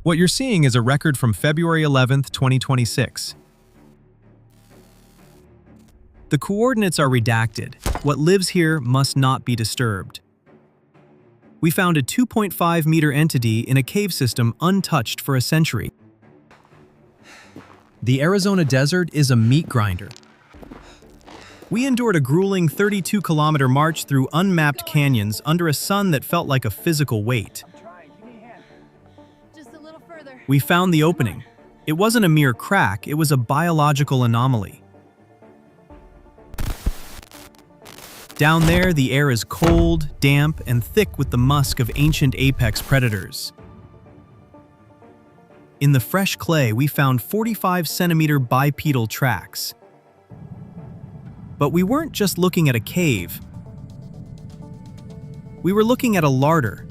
What you're seeing is a record from February 11th, 2026. The coordinates are redacted. What lives here must not be disturbed. We found a 2.5-meter entity in a cave system untouched for a century. The Arizona desert is a meat grinder. We endured a grueling 32-kilometer march through unmapped canyons under a sun that felt like a physical weight. We found the opening. It wasn't a mere crack, it was a biological anomaly. Down there, the air is cold, damp, and thick with the musk of ancient apex predators. In the fresh clay, we found 45-centimeter bipedal tracks. But we weren't just looking at a cave. We were looking at a larder.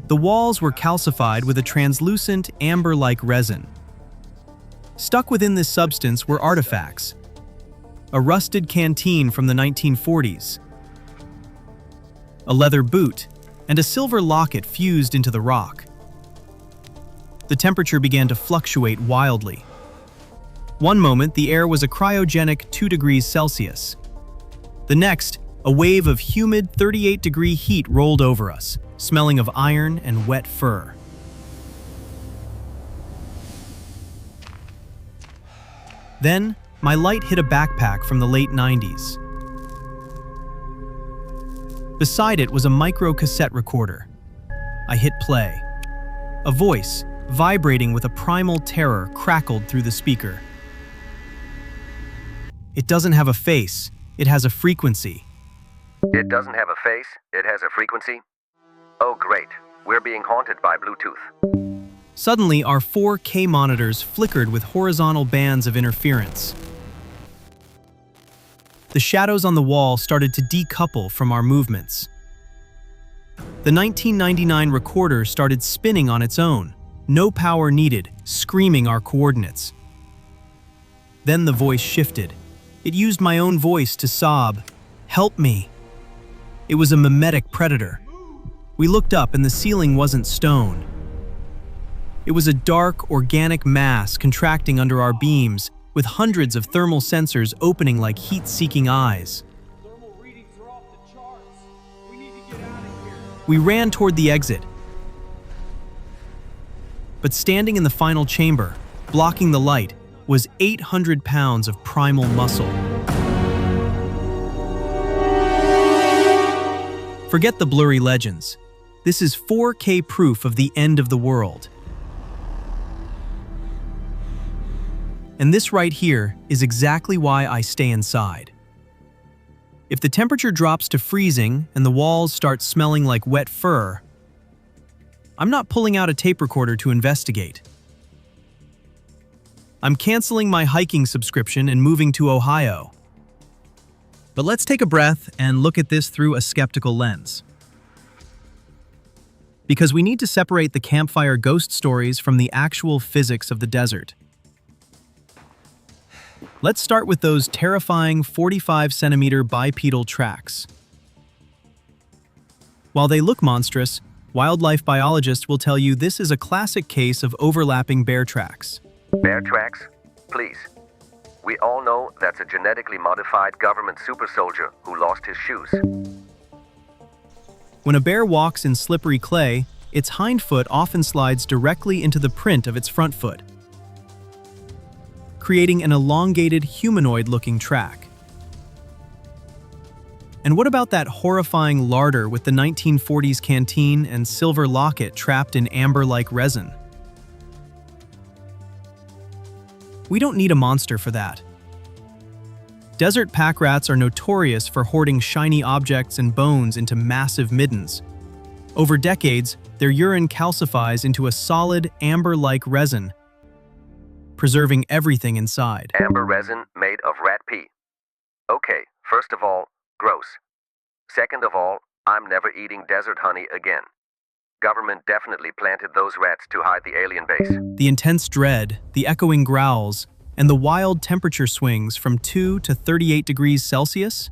The walls were calcified with a translucent, amber-like resin. Stuck within this substance were artifacts. A rusted canteen from the 1940s, a leather boot, and a silver locket fused into the rock. The temperature began to fluctuate wildly. One moment, the air was a cryogenic 2 degrees Celsius. The next, a wave of humid 38-degree heat rolled over us, smelling of iron and wet fur. Then, my light hit a backpack from the late 90s. Beside it was a microcassette recorder. I hit play. A voice, vibrating with a primal terror, crackled through the speaker. It doesn't have a face, it has a frequency. It doesn't have a face, it has a frequency? Oh great, we're being haunted by Bluetooth. Suddenly, our 4K monitors flickered with horizontal bands of interference. The shadows on the wall started to decouple from our movements. The 1999 recorder started spinning on its own, no power needed, screaming our coordinates. Then the voice shifted. It used my own voice to sob, "Help me." It was a mimetic predator. We looked up and the ceiling wasn't stone. It was a dark, organic mass contracting under our beams, with hundreds of thermal sensors opening like heat-seeking eyes. Thermal readings are off the charts. We need to get out of here. We ran toward the exit. But standing in the final chamber, blocking the light, was 800 pounds of primal muscle. Forget the blurry legends. This is 4K proof of the end of the world. And this right here is exactly why I stay inside. If the temperature drops to freezing and the walls start smelling like wet fur, I'm not pulling out a tape recorder to investigate. I'm canceling my hiking subscription and moving to Ohio. But let's take a breath and look at this through a skeptical lens. Because we need to separate the campfire ghost stories from the actual physics of the desert. Let's start with those terrifying 45-centimeter bipedal tracks. While they look monstrous, wildlife biologists will tell you this is a classic case of overlapping bear tracks. Bear tracks? Please. We all know that's a genetically modified government super soldier who lost his shoes. When a bear walks in slippery clay, its hind foot often slides directly into the print of its front foot, creating an elongated, humanoid-looking track. And what about that horrifying larder with the 1940s canteen and silver locket trapped in amber-like resin? We don't need a monster for that. Desert pack rats are notorious for hoarding shiny objects and bones into massive middens. Over decades, their urine calcifies into a solid, amber-like resin, preserving everything inside. Amber resin made of rat pee. Okay, first of all, gross. Second of all, I'm never eating desert honey again. Government definitely planted those rats to hide the alien base. The intense dread, the echoing growls, and the wild temperature swings from 2 to 38 degrees Celsius?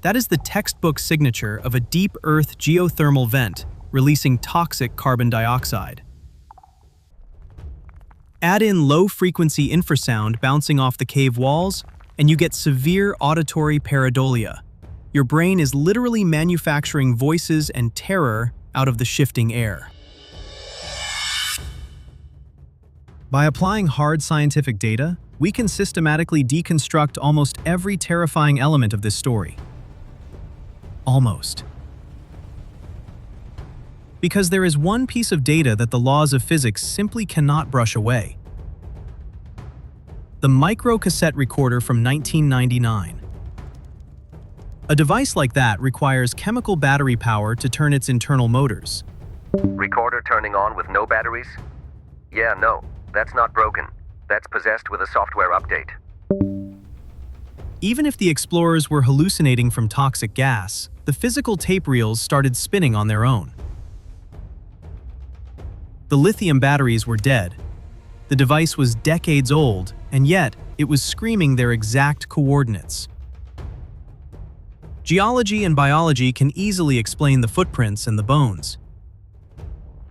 That is the textbook signature of a deep Earth geothermal vent releasing toxic carbon dioxide. Add in low-frequency infrasound bouncing off the cave walls, and you get severe auditory pareidolia. Your brain is literally manufacturing voices and terror out of the shifting air. By applying hard scientific data, we can systematically deconstruct almost every terrifying element of this story. Almost. Because there is one piece of data that the laws of physics simply cannot brush away. The microcassette recorder from 1999. A device like that requires chemical battery power to turn its internal motors. Recorder turning on with no batteries? Yeah, no, that's not broken. That's possessed with a software update. Even if the explorers were hallucinating from toxic gas, the physical tape reels started spinning on their own. The lithium batteries were dead. The device was decades old, and yet it was screaming their exact coordinates. Geology and biology can easily explain the footprints and the bones.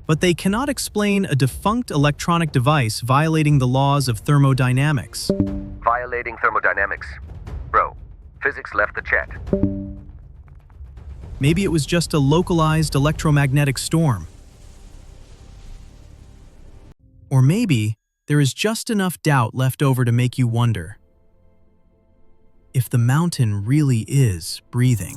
But they cannot explain a defunct electronic device violating the laws of thermodynamics. Violating thermodynamics? Bro, physics left the chat. Maybe it was just a localized electromagnetic storm. Or maybe there is just enough doubt left over to make you wonder if the mountain really is breathing.